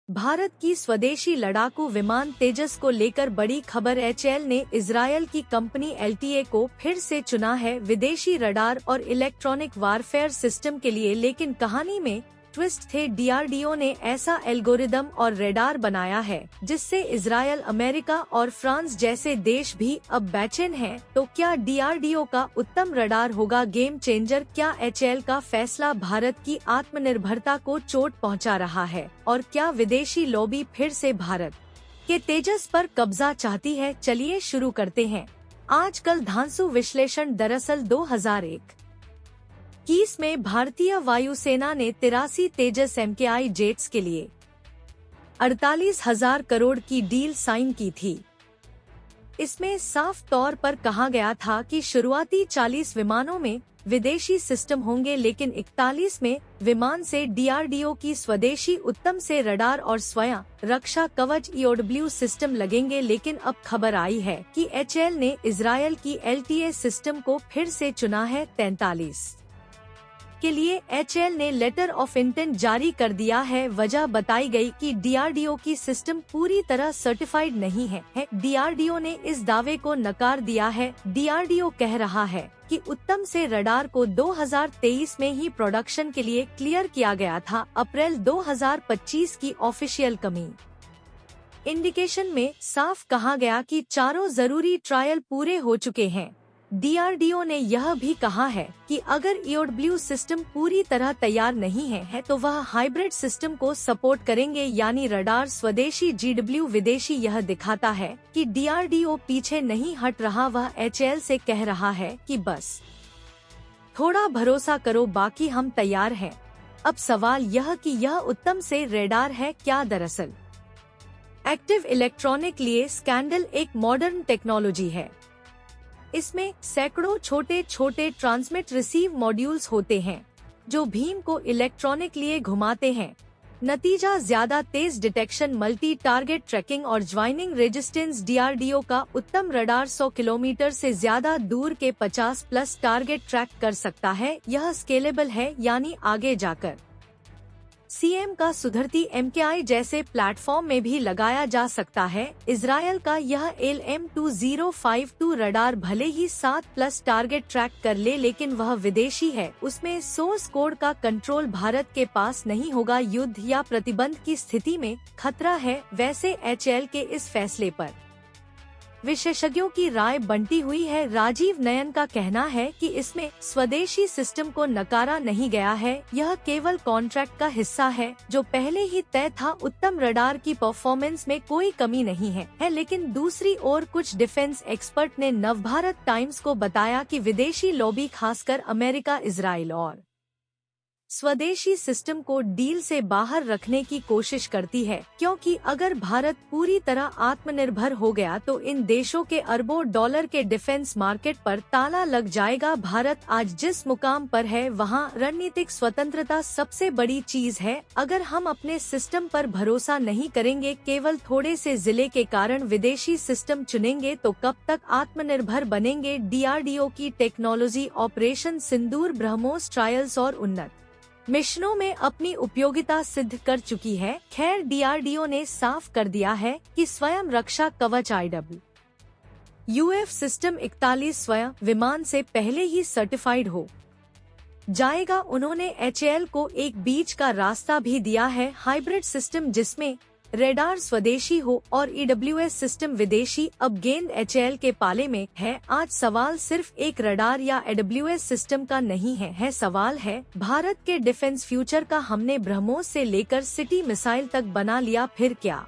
भारत की स्वदेशी लड़ाकू विमान तेजस को लेकर बड़ी खबर। एचएएल ने इजरायल की कंपनी एलटीए को फिर से चुना है विदेशी रडार और इलेक्ट्रॉनिक वारफेयर सिस्टम के लिए, लेकिन कहानी में ट्विस्ट थे। डीआरडीओ ने ऐसा एल्गोरिदम और रडार बनाया है जिससे इजरायल, अमेरिका और फ्रांस जैसे देश भी अब बेचैन हैं। तो क्या डीआरडीओ का उत्तम रडार होगा गेम चेंजर? क्या एचएएल का फैसला भारत की आत्मनिर्भरता को चोट पहुंचा रहा है? और क्या विदेशी लॉबी फिर से भारत के तेजस पर कब्जा चाहती है? चलिए शुरू करते हैं आजकल धांसू विश्लेषण। दरअसल 2021 में भारतीय वायुसेना ने 83 तेजस MKI जेट्स के लिए 48,000 करोड़ की डील साइन की थी। इसमें साफ तौर पर कहा गया था कि शुरुआती 40 विमानों में विदेशी सिस्टम होंगे, लेकिन 41 में विमान से डीआरडीओ की स्वदेशी उत्तम से रडार और स्वयं रक्षा कवच EOW सिस्टम लगेंगे। लेकिन अब खबर आई है कि एचएएल ने इजरायल की एलटीए सिस्टम को फिर से चुना है। 43 के लिए एचएएल ने लेटर ऑफ इंटेंट जारी कर दिया है। वजह बताई गई कि डीआरडीओ की सिस्टम पूरी तरह सर्टिफाइड नहीं है। डीआरडीओ ने इस दावे को नकार दिया है। डीआरडीओ कह रहा है कि उत्तम से रडार को 2023 में ही प्रोडक्शन के लिए क्लियर किया गया था। अप्रैल 2025 की ऑफिशियल कमी इंडिकेशन में साफ कहा गया कि चारों जरूरी ट्रायल पूरे हो चुके हैं। डीआरडीओ ने यह भी कहा है कि अगर EOW सिस्टम पूरी तरह तैयार नहीं है तो वह हाइब्रिड सिस्टम को सपोर्ट करेंगे, यानी रडार स्वदेशी GW विदेशी। यह दिखाता है कि डीआरडीओ पीछे नहीं हट रहा। वह एचएएल से कह रहा है कि बस थोड़ा भरोसा करो, बाकी हम तैयार हैं। अब सवाल यह कि यह उत्तम से रडार है क्या? दरअसल एक्टिव इलेक्ट्रॉनिक लिए स्कैंडल एक मॉडर्न टेक्नोलॉजी है। इसमें सैकड़ों छोटे छोटे ट्रांसमिट रिसीव मॉड्यूल्स होते हैं जो बीम को इलेक्ट्रॉनिक लिए घुमाते हैं। नतीजा ज्यादा तेज डिटेक्शन, मल्टी टारगेट ट्रैकिंग और ज्वाइनिंग रेजिस्टेंस। डीआरडीओ का उत्तम रडार 100 किलोमीटर से ज्यादा दूर के 50+ टारगेट ट्रैक कर सकता है। यह स्केलेबल है, यानी आगे जाकर सीएम का सुधरती MKI जैसे प्लेटफॉर्म में भी लगाया जा सकता है। इजरायल का यह LM-2052 रडार भले ही 7+ टारगेट ट्रैक कर ले, लेकिन वह विदेशी है। उसमें सोर्स कोड का कंट्रोल भारत के पास नहीं होगा। युद्ध या प्रतिबंध की स्थिति में खतरा है। वैसे एचएएल के इस फैसले पर विशेषज्ञों की राय बंटी हुई है। राजीव नयन का कहना है कि इसमें स्वदेशी सिस्टम को नकारा नहीं गया है, यह केवल कॉन्ट्रैक्ट का हिस्सा है जो पहले ही तय था। उत्तम रडार की परफॉर्मेंस में कोई कमी नहीं है। लेकिन दूसरी ओर कुछ डिफेंस एक्सपर्ट ने नवभारत टाइम्स को बताया कि विदेशी लॉबी, खासकर अमेरिका, इजराइल और स्वदेशी सिस्टम को डील से बाहर रखने की कोशिश करती है, क्योंकि अगर भारत पूरी तरह आत्मनिर्भर हो गया तो इन देशों के अरबों डॉलर के डिफेंस मार्केट पर ताला लग जाएगा। भारत आज जिस मुकाम पर है वहाँ रणनीतिक स्वतंत्रता सबसे बड़ी चीज है। अगर हम अपने सिस्टम पर भरोसा नहीं करेंगे, केवल थोड़े से जिले के कारण विदेशी सिस्टम चुनेंगे, तो कब तक आत्मनिर्भर बनेंगे? डीआरडीओ की टेक्नोलॉजी ऑपरेशन सिंदूर, ब्रह्मोस ट्रायल्स और उन्नत मिशनों में अपनी उपयोगिता सिद्ध कर चुकी है। खैर, डीआरडीओ ने साफ कर दिया है कि स्वयं रक्षा कवच IWF सिस्टम 41 स्वयं विमान से पहले ही सर्टिफाइड हो जाएगा। उन्होंने एचएएल को एक बीच का रास्ता भी दिया है, हाइब्रिड सिस्टम जिसमें रडार स्वदेशी हो और EWS सिस्टम विदेशी। अब गेंद एचएएल के पाले में है। आज सवाल सिर्फ एक रडार या EWS सिस्टम का नहीं है, सवाल है भारत के डिफेंस फ्यूचर का। हमने ब्रह्मोस से लेकर सिटी मिसाइल तक बना लिया, फिर क्या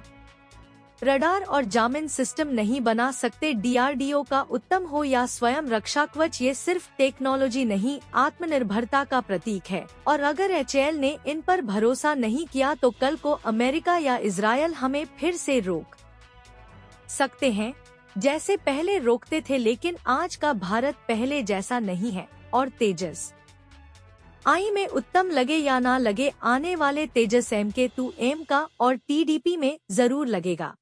रडार और जामिन सिस्टम नहीं बना सकते? डीआरडीओ का उत्तम हो या स्वयं रक्षा कवच, ये सिर्फ टेक्नोलॉजी नहीं, आत्मनिर्भरता का प्रतीक है। और अगर एचएएल ने इन पर भरोसा नहीं किया तो कल को अमेरिका या इजरायल हमें फिर से रोक सकते हैं, जैसे पहले रोकते थे। लेकिन आज का भारत पहले जैसा नहीं है। और तेजस आई में उत्तम लगे या ना लगे, आने वाले तेजस MK2M का और TDP में जरूर लगेगा।